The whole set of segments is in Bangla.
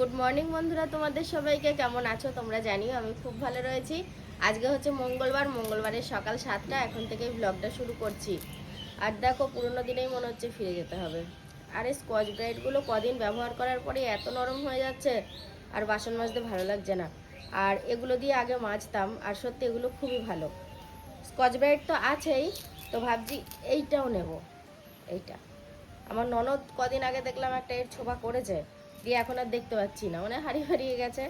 গুড মর্নিং বন্ধুরা, তোমাদের সবাইকে কেমন আছো তোমরা জানিও। আমি খুব ভালো রয়েছি। আজকে হচ্ছে মঙ্গলবারের সকাল 7টা। এখন থেকেই ব্লগটা শুরু করছি। আর দেখো, পুরোনো দিনেই মনে হচ্ছে ফিরে যেতে হবে। আর এই স্কচ ব্রাইটগুলো কদিন ব্যবহার করার পরে এত নরম হয়ে যাচ্ছে, আর বাসন মাজতে ভালো লাগছে না। আর এগুলো দিয়ে আগে মাজতাম, আর সত্যি এগুলো খুবই ভালো। স্কচ ব্রাইট তো আছেই, তো ভাবছি এইটাও নেব। এইটা আমার ননদ কদিন আগে দেখলাম একটা এর ছোবা করেছে, দিয়ে এখন আর দেখতে পাচ্ছি না, মানে হারিয়ে গেছে।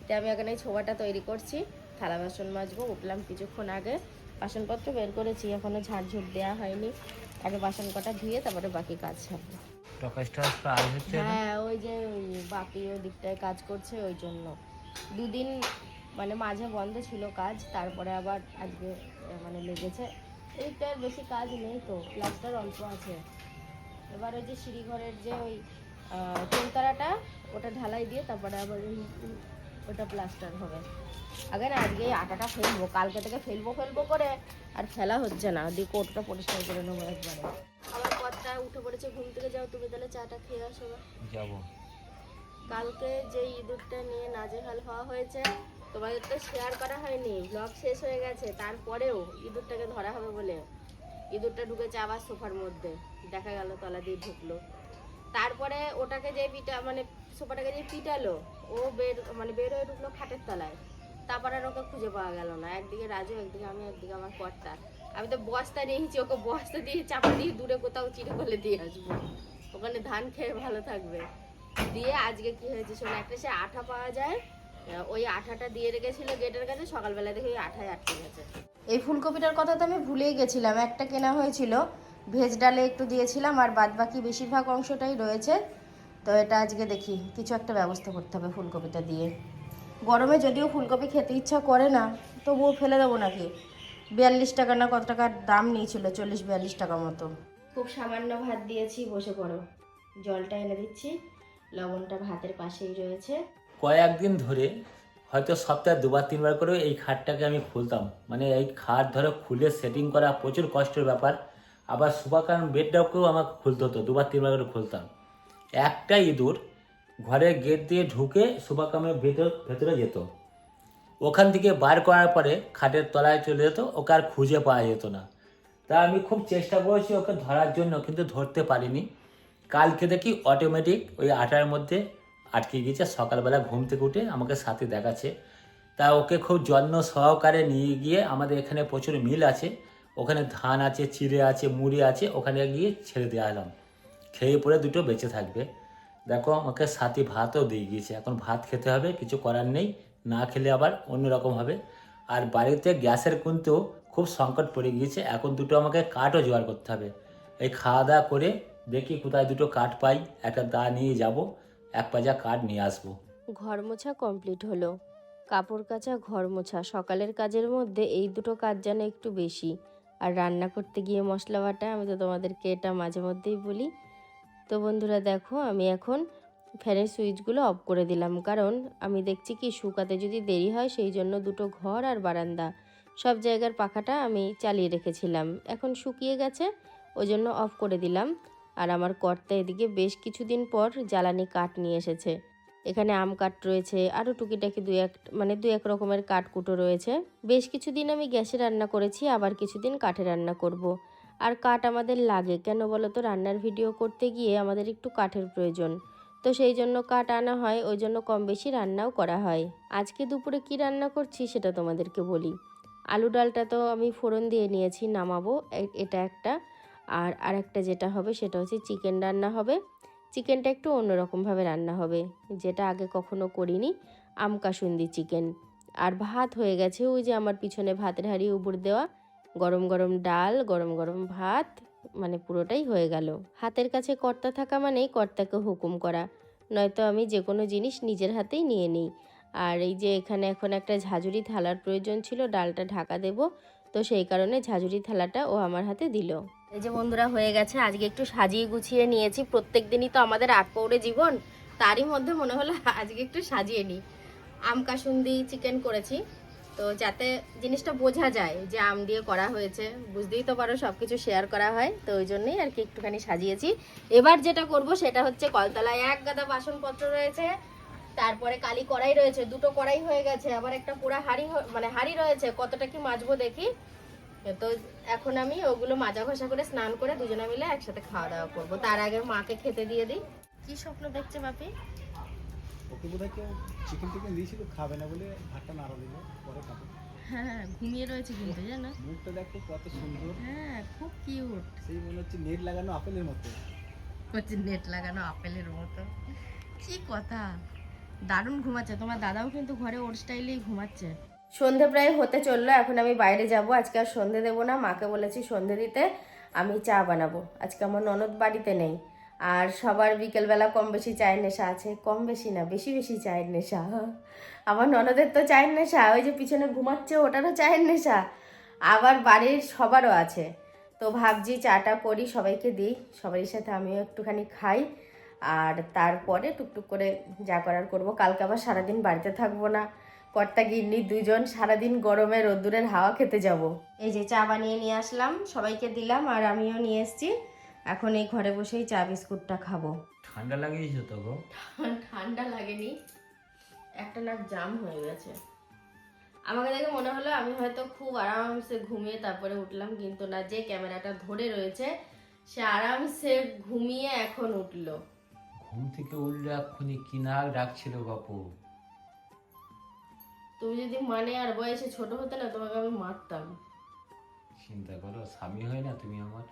তাই আমি এখন এই ছোবাটা তৈরি করছি। থালা বাসন মাজবো, উঠলাম কিছুক্ষণ আগে, বাসনপত্র বের করেছি, এখনো ঝাড়ঝুট দেওয়া হয়নি। আগে বাসন কটা ধুয়ে তারপরে বাকি কাজ সারবো। হ্যাঁ, ওই যে ওই বাপি ওই দিকটায় কাজ করছে, ওই জন্য দুদিন মানে মাঝে বন্ধ ছিল কাজ, তারপরে আবার আজকে মানে লেগেছে। এইটার বেশি কাজ নেই তো, প্লাস্টার অল্প আছে। এবার ওই যে সিঁড়িঘরের যে ওই তিনতলাটা, ওটা ঢালাই দিয়ে তারপরে আবার ওটা প্লাস্টার হবে। আগে না, আজকে এই আটাটা ফেলবো, কালকে থেকে ফেলবো করে আর ফেলা হচ্ছে না। দিয়ে কোটটা পরিষ্কার করে নেবো একবারে। আমার কর্তা উঠে পড়েছে ঘুম থেকে। যাও তুমি তাহলে চাটা খেয়ে আসো। যাবো। কালকে যে ইঁদুরটা নিয়ে নাজেহাল হওয়া হয়েছে, তোমাদের তো শেয়ার করা হয়নি, ব্লগ শেষ হয়ে গেছে। তারপরেও ইঁদুরটাকে ধরা হবে বলে ইঁদুরটা ঢুকেছে আবার সোফার মধ্যে, দেখা গেল তলা দিয়ে ঢুকলো। তারপরে ওটাকে যে মানে সোফাটাকে যে পিটালো, ও বের হয়ে ঢুকলো খাটের তলায়। তারপরে আর ওকে খুঁজে পাওয়া গেল না। একদিকে রাজু, একদিকে আমি, একদিকে আমার কর্তা। আমি তো বস্তা নিয়েছি, ওকে বস্তা দিয়ে চাপা দিয়ে দূরে কোথাও চিরকলে দিয়ে আসবো, ওখানে ধান খেয়ে ভালো থাকবে। দিয়ে আজকে কি হয়েছে শোনো, একটা সে আঠা পাওয়া যায়, ওই আঠাটা দিয়ে রেখেছিল গেটের কাছে, সকালবেলা দেখে ওই আঠায় আটকে গেছে। এই ফুলকপিটার কথা তো আমি ভুলেই গেছিলাম, একটা কেনা হয়েছিল, ভেজ ডালে একটু দিয়েছিলাম, আর বাদ বাকি বেশিরভাগ অংশটাই রয়েছে। তো এটা আজকে দেখি কিছু একটা ব্যবস্থা করতে হবে ফুলকপিটা দিয়ে। গরমে যদিও ফুলকপি খেতে ইচ্ছা করে না, তবুও ফেলে দেবো নাকি। 42 টাকা না কত টাকার দাম নিয়েছিল, 40-42 টাকা মতো। খুব সামান্য ভাত দিয়েছি, বসে পড়ো। জলটা এনে দিচ্ছি, লবণটা ভাতের পাশেই রয়েছে। কয়েকদিন ধরে হয়তো সপ্তাহে 2-3 বার করে এই খাটটাকে আমি খুলতাম, মানে এই খাট ধরে খুলে সেটিং করা প্রচুর কষ্টের ব্যাপার। আবার সুপাকান বেডটাকেও আমাকে খুলতে হতো, 2-3বার করে খুলতাম। একটা ইঁদুর ঘরের গেট দিয়ে ঢুকে সুপাকামের ভেতরে যেত, ওখান থেকে বার করার পরে খাটের তলায় চলে যেত, ওকে আর খুঁজে পাওয়া যেত না। তা আমি খুব চেষ্টা করেছি ওকে ধরার জন্য, কিন্তু ধরতে পারিনি। কালকে দেখি অটোমেটিক ওই আটার মধ্যে আটকে গিয়েছে। সকালবেলা ঘুম থেকে উঠে আমাকে সাথে দেখাচ্ছে। তা ওকে খুব যত্ন সহকারে নিয়ে গিয়ে, আমাদের এখানে প্রচুর মিল আছে, ওখানে ধান আছে, চিড়ে আছে, মুড়ি আছে, ওখানে গিয়ে ছেড়ে দিয়ে এলাম। খেয়ে পরে দুটো বেঁচে থাকবে। দেখো আমাকে সাথে ভাতও দিয়ে গিয়েছে, এখন ভাত খেতে হবে, কিছু করার নেই, না খেলে আবার অন্যরকম হবে। আর বাড়িতে গ্যাসের কিন্তু খুব সংকট পড়ে গিয়েছে, এখন দুটো আমাকে কাঠও জোগাড় করতে হবে। এই খাওয়া দাওয়া করে দেখি কোথায় দুটো কাঠ পাই, একটা দা নিয়ে যাব, এক পাজা কাঠ নিয়ে আসবো। ঘর মোছা কমপ্লিট হলো, কাপড় কাচা, ঘর মোছা, সকালের কাজের মধ্যে এই দুটো কাজ যেন একটু বেশি। আর রান্না করতে গিয়ে মশলা বাটা, আমি তো তোমাদেরকে এটা মাঝে মধ্যেই বলি। তো বন্ধুরা দেখো, আমি এখন ফ্যানের সুইচগুলো অফ করে দিলাম, কারণ আমি দেখছি কি শুকাতে যদি দেরি হয়, সেই জন্য দুটো ঘর আর বারান্দা সব জায়গার পাখাটা আমি চালিয়ে রেখেছিলাম, এখন শুকিয়ে গেছে, ওই জন্য অফ করে দিলাম। আর আমার কর্তা এদিকে বেশ কিছুদিন পর জ্বালানি কাঠ নিয়ে এসেছে। এখানে আম কাঠ রয়েছে, আরও টুকিটাকি দু এক রকমের কাঠকুটো রয়েছে। বেশ কিছুদিন আমি গ্যাসে রান্না করেছি, আবার কিছুদিন কাঠে রান্না করব। আর কাঠ আমাদের লাগে কেন বলো তো, রান্নার ভিডিও করতে গিয়ে আমাদের একটু কাঠের প্রয়োজন, তো সেই জন্য কাঠ আনা হয়, ওই জন্য কম বেশি রান্নাও করা হয়। আজকে দুপুরে কি রান্না করছি সেটা তোমাদেরকে বলি। আলু ডালটা তো আমি ফোড়ন দিয়ে নিয়েছি, নামাবো, এটা একটা। আর আরেকটা যেটা হবে সেটা হচ্ছে চিকেন রান্না হবে। চিকেনটা একটু অন্যরকমভাবে রান্না হবে, যেটা আগে কখনো করিনি, আম কাসুন্দি চিকেন। আর ভাত হয়ে গেছে, ওই যে আমার পিছনে ভাতের হাঁড়ি উবুর দেওয়া, গরম গরম ডাল, গরম গরম ভাত, মানে পুরোটাই হয়ে গেল। হাতের কাছে কর্তা থাকা মানেই কর্তাকে হুকুম করা, নয়তো আমি যে কোনো জিনিস নিজের হাতেই নিয়ে নিই। আর এই যে এখানে এখন একটা ঝাঁঝুরি থালার প্রয়োজন ছিল, ডালটা ঢাকা দেব, তো সেই কারণে ঝাঁঝুরি থালাটা ও আমার হাতে দিল। এই যে বন্ধুরা হয়ে গেছে, আজকে একটু সাজিয়ে গুছিয়ে নিয়েছি। প্রত্যেক দিনই তো আমাদের আটপৌরে জীবন, তারই মধ্যে মনে হলো আজকে একটু সাজিয়ে নিই। আম কাসুন্দি চিকেন করেছি, তো যাতে জিনিসটা বোঝা যায় যে আম দিয়ে করা হয়েছে, বুঝতেই তো পারো সব কিছু শেয়ার করা হয়, তো ওই জন্যই আর কি একটুখানি সাজিয়েছি। এবার যেটা করব সেটা হচ্ছে, কলতলায় এক গাদা বাসনপত্র রয়েছে, তারপরে কালি কড়াই রয়েছে, দুটো কড়াই হয়ে গেছে, আবার একটা পুরা হাঁড়ি মানে হাঁড়ি রয়েছে, কতটা কি মাজবো দেখি। তো এখন আমি ওগুলো মাজা ঘষা করে স্নান করে দুজনে মিলে একসাথে খাওয়া দাওয়া করবো। তার আগে মাকে খেতে দিয়ে দিই। কি স্বপ্ন দেখছে বাপি? ওকে বোধহয় কেউ চিকেন টিকেন দিয়েছিল, খাবে না বলে ভাতটা নাড়া দিল, পরে খাবে। হ্যাঁ ঘুমিয়ে রয়েছে কিন্তু জানো। মুখটা দেখো কত সুন্দর, হ্যাঁ খুব কিউট। সেই মনে হচ্ছে নেট লাগানো আপেলের মতো। হচ্ছে নেট লাগানো আপেলের মতো, কি কথা। দারুণ ঘুমাচ্ছে, তোমার দাদাও কিন্তু ঘরে ওর স্টাইলেই ঘুমাচ্ছে। সন্ধে প্রায় হতে চললো, এখন আমি বাইরে যাব। আজকে আর সন্ধে দেবো না, মাকে বলেছি সন্ধে দিতে, আমি চা বানাবো। আজকে আমার ননদ বাড়িতে নেই, আর সবার বিকেলবেলা কম বেশি চায়ের নেশা আছে। কম বেশি না, বেশি বেশি চায়ের নেশা। আমার ননদের তো চায়ের নেশা, ওই যে পিছনে ঘুমাচ্ছে ওটারও চায়ের নেশা, আবার বাড়ির সবারও আছে। তো ভাবছি চাটা করি, সবাইকে দিই, সবারই সাথে আমিও একটুখানি খাই, আর তারপরে টুকটুক করে যা করার করব। কালকে আবার সারাদিন বাড়িতে থাকবো না, কর্তা গিন্নি দুজন সারাদিন গরমে রোদ্দুরের হাওয়া খেতে যাব। এই যে চা বানিয়ে নিয়ে আসলাম, সবাইকে দিলাম, আর আমিও নিয়ে এসেছি। এখন এই ঘরে বসেই চা বিস্কুটটা খাবো। ঠান্ডা লাগিয়েছো তো গো? ঠান্ডা লাগেনি, একটা নাক জাম হয়ে গেছে। আমাকে দেখে মনে হলো আমি হয়তো খুব আরামসে ঘুমিয়ে তারপরে উঠলাম, কিন্তু না, যে ক্যামেরাটা ধরে রয়েছে সে আরামসে ঘুমিয়ে এখন উঠলো। ঘুম থেকে উঠলে এক্ষুনি কি নাক ডাকছিল বাপু। তুমি যদি মানে আর বয়সে ছোট হতে না, তোমাকে আমি মারতাম। চিন্তা করো, স্বামী হয় না তুমি আমার?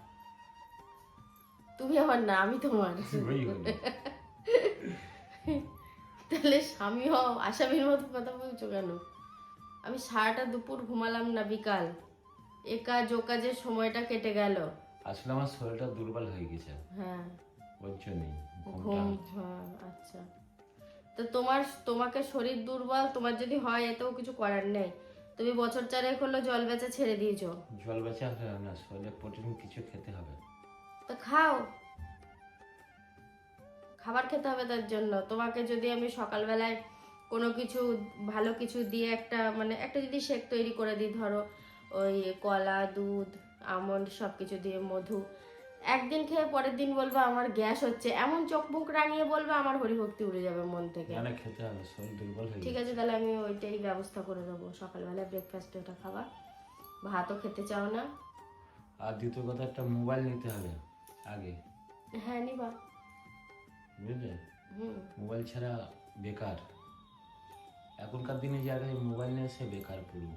তুমি আমার না, আমি তোমার। ওই হলো। তাহলে স্বামী হও, আসামির মতো কথা বলছো কেন? আমি সারাটা দুপুর ঘুমালাম না, বিকাল এ কাজ ও কাজের সময়টা কেটে গেল। আসলে আমার শরীরটা দুর্বল হয়ে গেছে, হ্যাঁ ওর জন্যই ঘুম। হ্যাঁ আচ্ছা, তো তোমাকে শরীর দুর্বল তোমার যদি হয়, এতেও কিছু করার নেই। তুমি বছর চারেক হলো জল বেচা ছেড়ে দিয়েছো। জল বেচা হবে না, শরীরে প্রোটিন কিছু খেতে হবে। তো খাও, খাবার খেতে হবে তার জন্য। তোমাকে যদি আমি সকালবেলায় কোনো কিছু ভালো কিছু দিয়ে একটা মানে একটা যদি শেক তৈরি করে দিই, ধরো ওই কলা, দুধ, আমন্ড সব কিছু দিয়ে, মধু, একদিন খেয়ে পরের দিন বলবে আমার গ্যাস হচ্ছে, এমন চোখ মুখ রাঙিয়ে বলবে আমার হরিভক্তি উড়ে যাবে মন থেকে। না খেতে হবে, শরীর দুর্বল হয়ে ঠিক গেছে। আছে, তাহলে আমি ওইটাই ব্যবস্থা করে দেবো, সকালবেলা ব্রেকফাস্টে ওটা খাবার। ভাতও খেতে চাও না? আর দ্বিতীয় কথা, একটা মোবাইল নিতে হবে আগে, হ্যাঁ নিবা। বুঝলে? হুম। মোবাইল ছাড়া বেকার, এখনকার দিনে যারা মোবাইল নেই সে বেকার পুরো।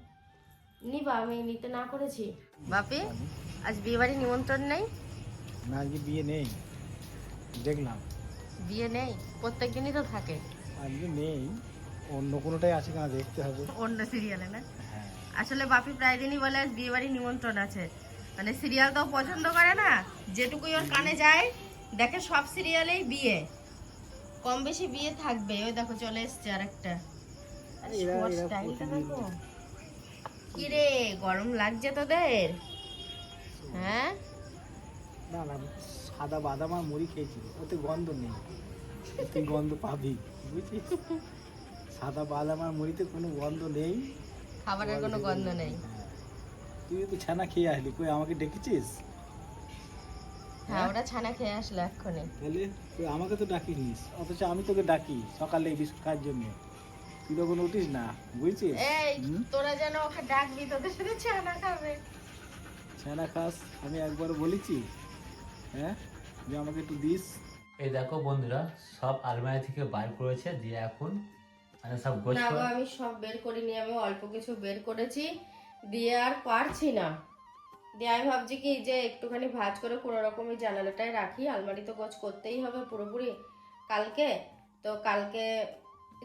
নিবা, আমি নিতে না করেছি। বাপি আজ বিয়ে বাড়ি নিমন্ত্রণ নেই? না, আজকে বিয়ে নেই, দেখলাম। বিয়ে নেই, প্রত্যেক দিনই তো থাকে। আজকে নেই, অন্য কোনোটাই আছে কিনা দেখতে হবে। অন্য সিরিয়ালে না? হ্যাঁ, আসলে বাপি প্রায় দিনই বলে আজ বিয়ে বাড়ি নিমন্ত্রণ আছে, মানে সিরিয়াল তো পছন্দ করে না, যেটুকুই ওর কানে যায় দেখে সব সিরিয়ালেই বিয়ে, কম বেশি বিয়ে থাকবে। ওই দেখো চলে এসছে আরেকটা। স্টাইলটা দেখো কি রে, গরম লাগছে তোদের? হ্যাঁ না না, সাদা বাদাম আর মুড়ি খেয়েছি, ওতে গন্ধ নেই, তুই গন্ধ পাবি, বুঝছিস? সাদা বাদাম আর মুড়িতে কোনো গন্ধ নেই, খাবারের কোনো গন্ধ নেই। তুই তো ছানা খেয়ে আসলি, কই আমাকে ডেকেছিস? হ্যাঁ ওরা ছানা খেয়ে আসলো এক্ষুনি। তাহলে তুই আমাকে তো ডাকিস, অথচ আমি তোকে ডাকি সকালে এই বিস্কুট খাওয়ার জন্য, তুই তখন উঠিস না, বুঝছিস? এই তোরা যেন ওকে ডাকবি, তোদের সাথে ছানা খাবে। ছানা খাস, আমি একবার বলেছি হ্যাঁ যে আমাকে একটু দিস? এই দেখো বন্ধুরা, সব আলমারি থেকে বার করেছে দিয়ে এখন মানে সব গোছ না গো, আমি সব বের করিনি, আমি অল্প কিছু বের করেছি, দিয়ে আর পারছি না। দিয়ে আমি ভাবছি কি যে একটুখানি ভাঁজ করে কোনো রকমের জানালাটায় রাখি, আলমারি তো গোছ করতেই হবে পুরোপুরি কালকে। তো কালকে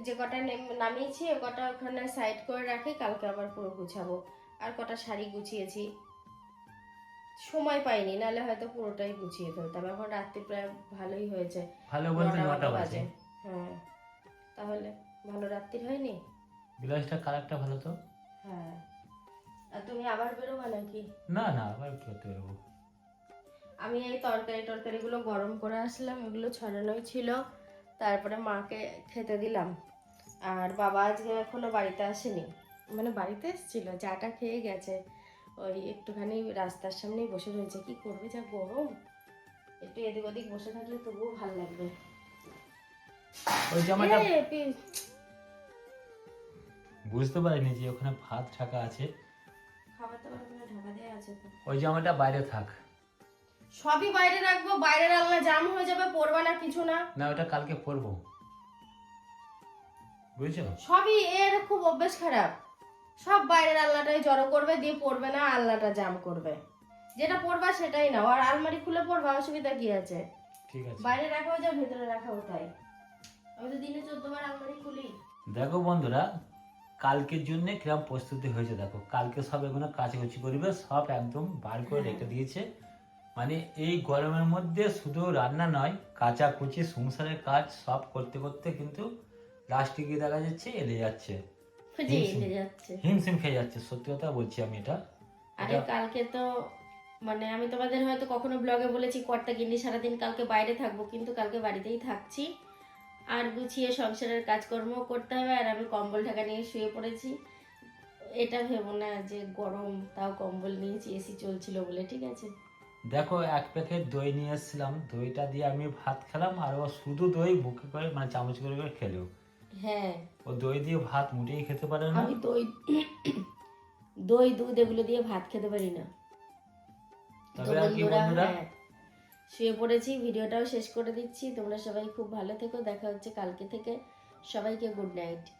যে কটা নামিয়েছি ও কটা ওখানে সাইড করে রাখি, কালকে আবার পুরো গুছাবো। আর কটা শাড়ি গুছিয়েছি, সময় পাইনি, নাহলে হয়তো পুরোটাই গুছিয়ে ফেলতাম। এখন রাত্রি প্রায় ভালোই হয়েছে, ভালো বলতে 9টা বাজে। হ্যাঁ তাহলে ভালো রাত্রি হয়নি? ব্লাউজটা কালারটা ভালো তো? হ্যাঁ। আর তুমি আবার বেরোবা নাকি? না না, আবার কি করতে পারবো? আমি এই তরকারিগুলো গরম করে আসলাম, এগুলো ছড়ানোই ছিল, তারপরে মাকে খেতে দিলাম। আর বাবা আজকে এখনো বাড়িতে আসেনি, মানে বাড়িতে এসেছিল, চাটা খেয়ে গেছে, ওই একটুখানি রাস্তার সামনেই বসে রয়েছে। কি করবে, যা গরম, একটু এদিক ওদিক বসে থাকলে তবুও ভালো লাগবে। ওই জামাটা এ, পি- বুঝতে পারিনি যে ওখানে ভাত ঢাকা আছে, খাবার দাবার ওখানে ঢাকা দেওয়া আছে তো। ওই জামাটা বাইরে থাক। সবই বাইরে রাখবো, বাইরে রাখলে জাম হয়ে যাবে, পরবে না কিছু না। না ওটা কালকে পরবো, বুঝছো? সবই এর খুব অভ্যেস খারাপ, সব বাইরের আলনাটাই জড়ো করবে, দিয়ে পরবে না, আলনাটা জাম করবে। যেটা পরবা সেটাই নাও, আর আলমারি খুলে পরবা, অসুবিধা কি আছে? ঠিক আছে। বাইরে রাখাও যা ভেতরে রাখাও তাই। আমি তো দিনে 14 বার আলমারি খুলি। দেখো বন্ধুরা, কালকের জন্য কিরম প্রস্তুতি হয়েছে দেখো। কালকে সব এগুলো কাচাকুচি করবে, সব একদম বার করে রেখে দিয়েছে। মানে এই গরমের মধ্যে শুধু রান্না নয়, কাচাকুচি সংসারের কাজ সব করতে করতে কিন্তু লাস্টে গিয়ে দেখা যাচ্ছে এলে যাচ্ছে, যে এলে যাচ্ছে। হিমশিম খেয়ে যাচ্ছে। সত্যি কথা বলছি আমি এটা। আরে কালকে তো মানে আমি তোমাদের হয়তো কখনো ব্লগে বলেছি কর্তা গিন্নি সারাদিন কালকে বাইরে থাকবো, কিন্তু কালকে বাড়িতেই থাকছি। আর গুছিয়ে সংসারের কাজকর্ম করতে হবে, আর আমি কম্বল ঢাকা নিয়ে শুয়ে পড়েছি। এটা ভেবো না যে গরম, তাও কম্বল নিয়েছি, এসি চলছিল বলে, ঠিক আছে? দেখো এক প্যাকেট দই নিয়ে এসেছিলাম, দইটা দিয়ে আমি ভাত খেলাম, আর ও শুধু দই বুকে করে মানে চামচ করে করে খেলো। হ্যাঁ, ও দই দিয়ে ভাত মোটেই খেতে পারে না। আমি দই দই দুধ এগুলো দিয়ে ভাত খেতে পারি না। তো তবে আর কি বন্ধুরা, বন্ধুরা, হ্যাঁ, শুয়ে পড়েছি, ভিডিওটাও শেষ করে দিচ্ছি। তোমরা সবাই খুব ভালো থেকো, দেখা হচ্ছে কালকে থেকে। সবাইকে গুড নাইট।